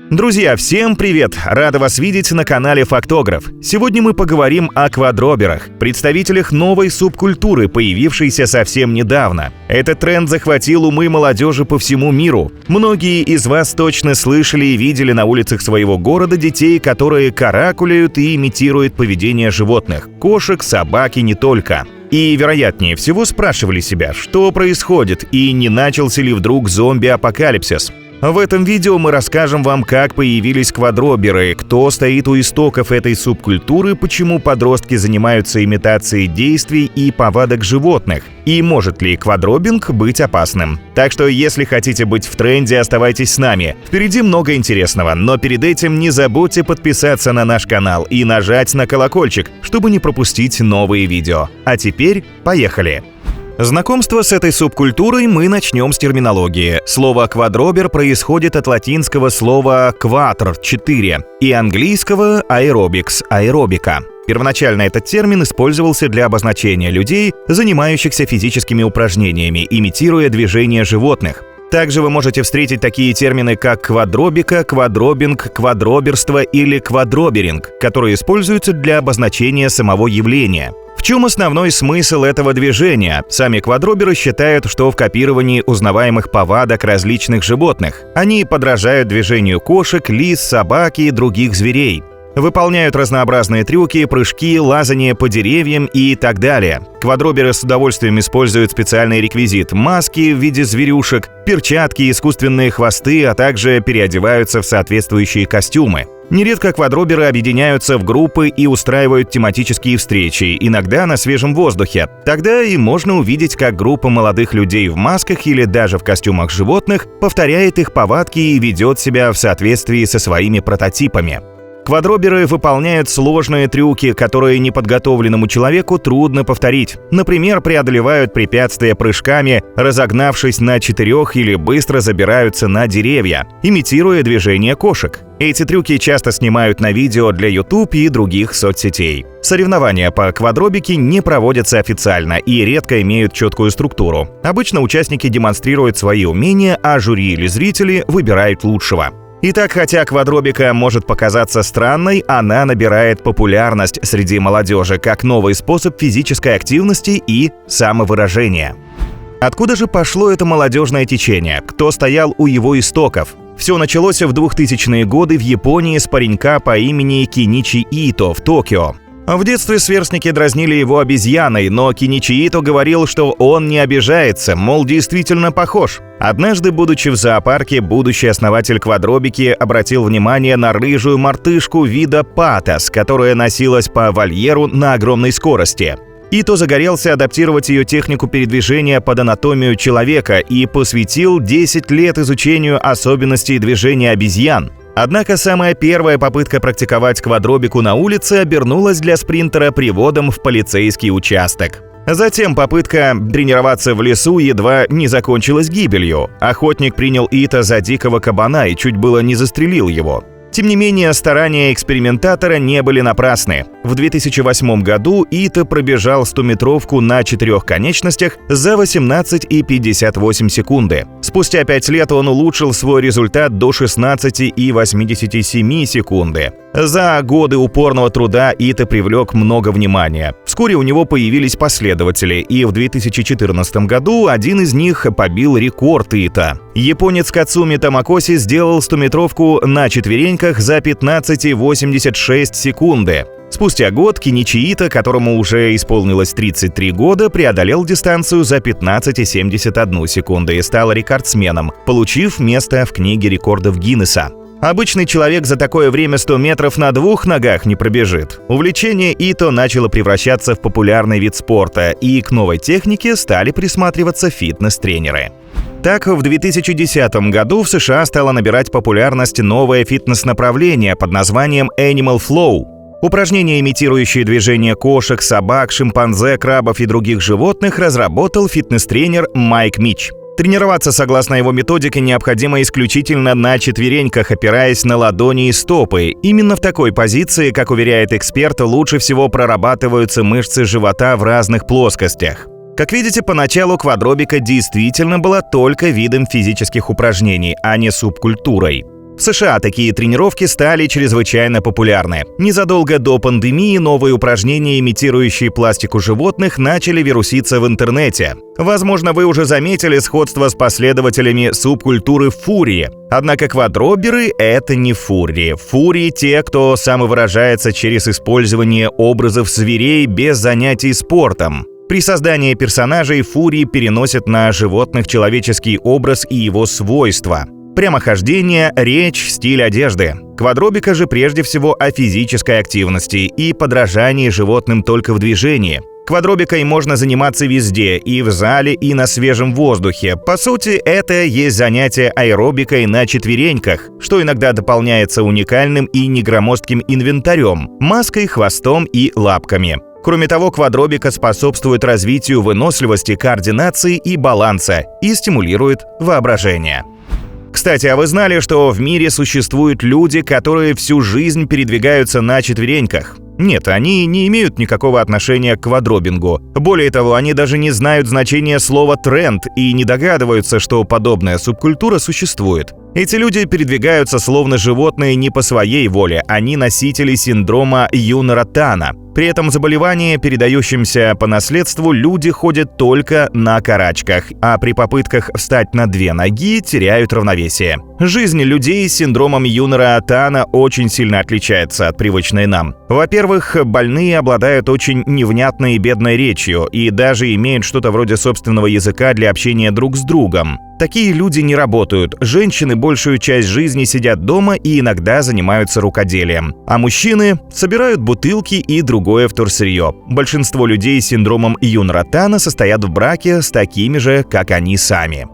Друзья, всем привет! Рада вас видеть на канале Фактограф. Сегодня мы поговорим о квадроберах, представителях новой субкультуры, появившейся совсем недавно. Этот тренд захватил умы молодежи по всему миру. Многие из вас точно слышали и видели на улицах своего города детей, которые каракуляют и имитируют поведение животных – кошек, собак и не только. И, вероятнее всего, спрашивали себя, что происходит и не начался ли вдруг зомби-апокалипсис. В этом видео мы расскажем вам, как появились квадроберы, кто стоит у истоков этой субкультуры, почему подростки занимаются имитацией действий и повадок животных, и может ли квадробинг быть опасным. Так что, если хотите быть в тренде, оставайтесь с нами. Впереди много интересного, но перед этим не забудьте подписаться на наш канал и нажать на колокольчик, чтобы не пропустить новые видео. А теперь поехали! Знакомство с этой субкультурой мы начнем с терминологии. Слово «квадробер» происходит от латинского слова «quattro» — 4 и английского «aerobics» — аэробика. Первоначально этот термин использовался для обозначения людей, занимающихся физическими упражнениями, имитируя движения животных. Также вы можете встретить такие термины, как квадробика, квадробинг, квадроберство или квадроберинг, которые используются для обозначения самого явления. В чем основной смысл этого движения? Сами квадроберы считают, что в копировании узнаваемых повадок различных животных. Они подражают движению кошек, лис, собак и других зверей. Выполняют разнообразные трюки, прыжки, лазание по деревьям и так далее. Квадроберы с удовольствием используют специальный реквизит – маски в виде зверюшек, перчатки, искусственные хвосты, а также переодеваются в соответствующие костюмы. Нередко квадроберы объединяются в группы и устраивают тематические встречи, иногда на свежем воздухе. Тогда и можно увидеть, как группа молодых людей в масках или даже в костюмах животных повторяет их повадки и ведет себя в соответствии со своими прототипами. Квадроберы выполняют сложные трюки, которые неподготовленному человеку трудно повторить. Например, преодолевают препятствия прыжками, разогнавшись на 4 или быстро забираются на деревья, имитируя движение кошек. Эти трюки часто снимают на видео для YouTube и других соцсетей. Соревнования по квадробике не проводятся официально и редко имеют четкую структуру. Обычно участники демонстрируют свои умения, а жюри или зрители выбирают лучшего. Итак, хотя квадробика может показаться странной, она набирает популярность среди молодежи как новый способ физической активности и самовыражения. Откуда же пошло это молодежное течение? Кто стоял у его истоков? Все началось в 2000-е годы в Японии с паренька по имени Киничи Ито в Токио. В детстве сверстники дразнили его обезьяной, но Киничи Ито говорил, что он не обижается, мол, действительно похож. Однажды, будучи в зоопарке, будущий основатель квадробики обратил внимание на рыжую мартышку вида патос, которая носилась по вольеру на огромной скорости. Ито загорелся адаптировать ее технику передвижения под анатомию человека и посвятил 10 лет изучению особенностей движения обезьян. Однако самая первая попытка практиковать квадробику на улице обернулась для спринтера приводом в полицейский участок. Затем попытка тренироваться в лесу едва не закончилась гибелью. Охотник принял Ито за дикого кабана и чуть было не застрелил его. Тем не менее, старания экспериментатора не были напрасны. В 2008 году Ито пробежал 100-метровку на 4 конечностях за 18,58 секунды. Спустя 5 лет он улучшил свой результат до 16,87 секунды. За годы упорного труда Ито привлек много внимания. Вскоре у него появились последователи, и в 2014 году один из них побил рекорд Ито. Японец Кацуми Тамакоси сделал 100-метровку на четвереньках за 15,86 секунды. Спустя год Киничи Ито, которому уже исполнилось 33 года, преодолел дистанцию за 15,71 секунды и стал рекордсменом, получив место в книге рекордов Гиннесса. Обычный человек за такое время 100 метров на 2 ногах не пробежит. Увлечение Ито начало превращаться в популярный вид спорта, и к новой технике стали присматриваться фитнес-тренеры. Так, в 2010 году в США стало набирать популярность новое фитнес-направление под названием Animal Flow. Упражнения, имитирующие движения кошек, собак, шимпанзе, крабов и других животных, разработал фитнес-тренер Майк Мич. Тренироваться согласно его методике необходимо исключительно на четвереньках, опираясь на ладони и стопы. Именно в такой позиции, как уверяет эксперт, лучше всего прорабатываются мышцы живота в разных плоскостях. Как видите, поначалу квадробика действительно была только видом физических упражнений, а не субкультурой. В США такие тренировки стали чрезвычайно популярны. Незадолго до пандемии новые упражнения, имитирующие пластику животных, начали вируситься в интернете. Возможно, вы уже заметили сходство с последователями субкультуры фурии. Однако квадроберы — это не фурии. Фурии — те, кто самовыражается через использование образов зверей без занятий спортом. При создании персонажей фурии переносят на животных человеческий образ и его свойства. Прямохождение, речь, стиль одежды. Квадробика же прежде всего о физической активности и подражании животным только в движении. Квадробикой можно заниматься везде, и в зале, и на свежем воздухе. По сути, это есть занятие аэробикой на четвереньках, что иногда дополняется уникальным и негромоздким инвентарем – маской, хвостом и лапками. Кроме того, квадробика способствует развитию выносливости, координации и баланса и стимулирует воображение. Кстати, а вы знали, что в мире существуют люди, которые всю жизнь передвигаются на четвереньках? Нет, они не имеют никакого отношения к квадробингу. Более того, они даже не знают значения слова «тренд» и не догадываются, что подобная субкультура существует. Эти люди передвигаются словно животные не по своей воле, они носители синдрома Юнара-Тана. При этом заболевании, передающемся по наследству, люди ходят только на карачках, а при попытках встать на две ноги теряют равновесие. Жизнь людей с синдромом Юнара-Тана очень сильно отличается от привычной нам. Во-первых, больные обладают очень невнятной и бедной речью и даже имеют что-то вроде собственного языка для общения друг с другом. Такие люди не работают, женщины большую часть жизни сидят дома и иногда занимаются рукоделием. А мужчины собирают бутылки и другое вторсырье. Большинство людей с синдромом Юнара-Тана состоят в браке с такими же, как они сами.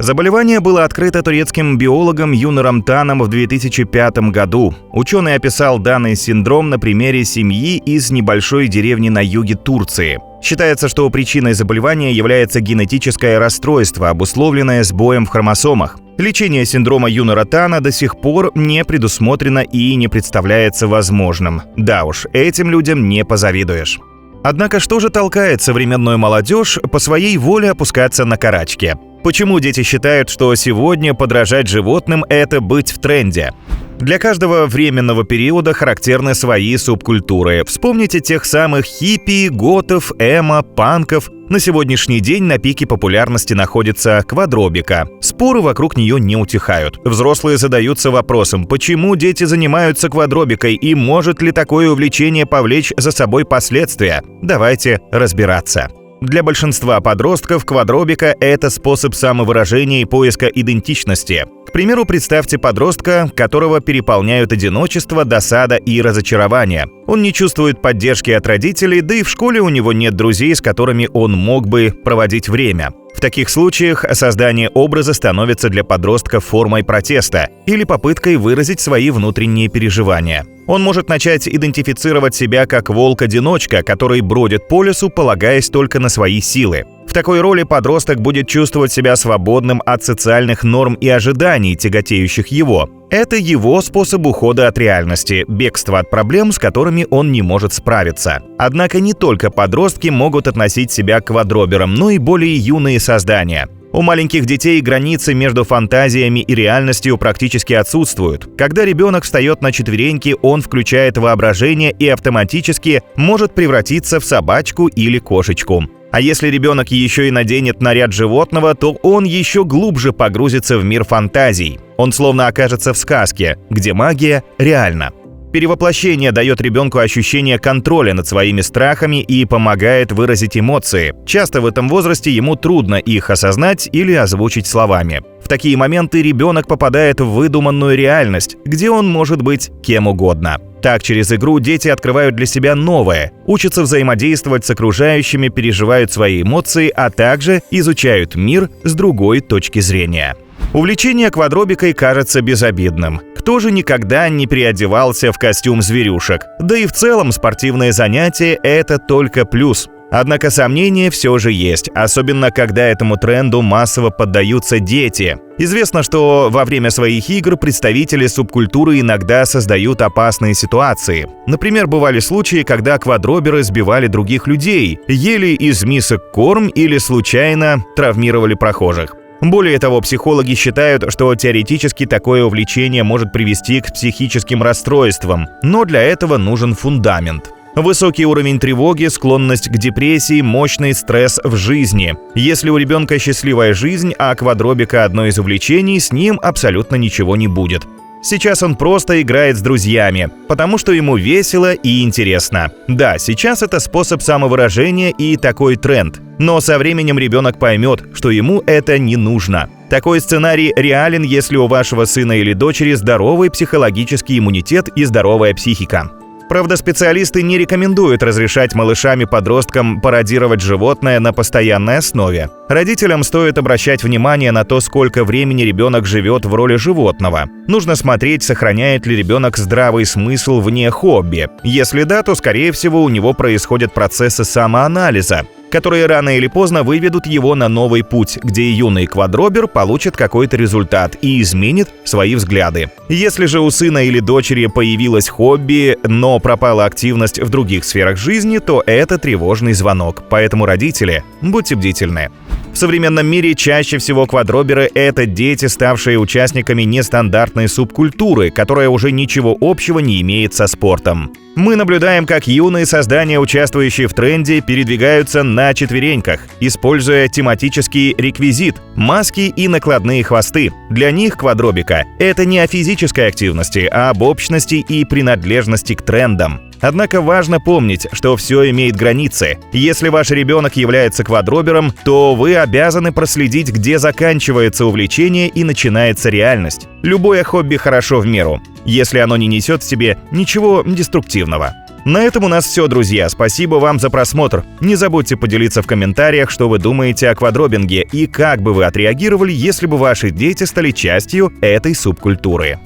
Заболевание было открыто турецким биологом Юнаром Таном в 2005 году. Ученый описал данный синдром на примере семьи из небольшой деревни на юге Турции. Считается, что причиной заболевания является генетическое расстройство, обусловленное сбоем в хромосомах. Лечение синдрома Юнара-Тана до сих пор не предусмотрено и не представляется возможным. Да уж, этим людям не позавидуешь. Однако что же толкает современную молодежь по своей воле опускаться на карачки? Почему дети считают, что сегодня подражать животным – это быть в тренде? Для каждого временного периода характерны свои субкультуры. Вспомните тех самых хиппи, готов, эмо, панков. На сегодняшний день на пике популярности находится квадробика. Споры вокруг нее не утихают. Взрослые задаются вопросом, почему дети занимаются квадробикой и может ли такое увлечение повлечь за собой последствия? Давайте разбираться. Для большинства подростков квадробика – это способ самовыражения и поиска идентичности. К примеру, представьте подростка, которого переполняют одиночество, досада и разочарование. Он не чувствует поддержки от родителей, да и в школе у него нет друзей, с которыми он мог бы проводить время. В таких случаях создание образа становится для подростка формой протеста или попыткой выразить свои внутренние переживания. Он может начать идентифицировать себя как волк-одиночка, который бродит по лесу, полагаясь только на свои силы. В такой роли подросток будет чувствовать себя свободным от социальных норм и ожиданий, тяготеющих его. Это его способ ухода от реальности, бегства от проблем, с которыми он не может справиться. Однако не только подростки могут относить себя к квадроберам, но и более юные создания. У маленьких детей границы между фантазиями и реальностью практически отсутствуют. Когда ребенок встает на четвереньки, он включает воображение и автоматически может превратиться в собачку или кошечку. А если ребенок еще и наденет наряд животного, то он еще глубже погрузится в мир фантазий. Он словно окажется в сказке, где магия реальна. Перевоплощение дает ребенку ощущение контроля над своими страхами и помогает выразить эмоции. Часто в этом возрасте ему трудно их осознать или озвучить словами. В такие моменты ребенок попадает в выдуманную реальность, где он может быть кем угодно. Так, через игру дети открывают для себя новое, учатся взаимодействовать с окружающими, переживают свои эмоции, а также изучают мир с другой точки зрения. Увлечение квадробикой кажется безобидным. Кто же никогда не переодевался в костюм зверюшек? Да и в целом спортивные занятия – это только плюс. Однако сомнения все же есть, особенно когда этому тренду массово поддаются дети. Известно, что во время своих игр представители субкультуры иногда создают опасные ситуации. Например, бывали случаи, когда квадроберы сбивали других людей, ели из мисок корм или случайно травмировали прохожих. Более того, психологи считают, что теоретически такое увлечение может привести к психическим расстройствам, но для этого нужен фундамент. Высокий уровень тревоги, склонность к депрессии, мощный стресс в жизни. Если у ребенка счастливая жизнь, а квадробика – одно из увлечений, с ним абсолютно ничего не будет. Сейчас он просто играет с друзьями, потому что ему весело и интересно. Да, сейчас это способ самовыражения и такой тренд. Но со временем ребенок поймет, что ему это не нужно. Такой сценарий реален, если у вашего сына или дочери здоровый психологический иммунитет и здоровая психика. Правда, специалисты не рекомендуют разрешать малышам и подросткам пародировать животное на постоянной основе. Родителям стоит обращать внимание на то, сколько времени ребенок живет в роли животного. Нужно смотреть, сохраняет ли ребенок здравый смысл вне хобби. Если да, то, скорее всего, у него происходят процессы самоанализа, которые рано или поздно выведут его на новый путь, где юный квадробер получит какой-то результат и изменит свои взгляды. Если же у сына или дочери появилось хобби, но пропала активность в других сферах жизни, то это тревожный звонок, поэтому родители, будьте бдительны. В современном мире чаще всего квадроберы – это дети, ставшие участниками нестандартной субкультуры, которая уже ничего общего не имеет со спортом. Мы наблюдаем, как юные создания, участвующие в тренде, передвигаются на четвереньках, используя тематический реквизит – маски и накладные хвосты. Для них квадробика – это не о физической активности, а об общности и принадлежности к трендам. Однако важно помнить, что все имеет границы. Если ваш ребенок является квадробером, то вы обязаны проследить, где заканчивается увлечение и начинается реальность. Любое хобби хорошо в меру, если оно не несет в себе ничего деструктивного. На этом у нас все, друзья. Спасибо вам за просмотр. Не забудьте поделиться в комментариях, что вы думаете о квадробинге и как бы вы отреагировали, если бы ваши дети стали частью этой субкультуры.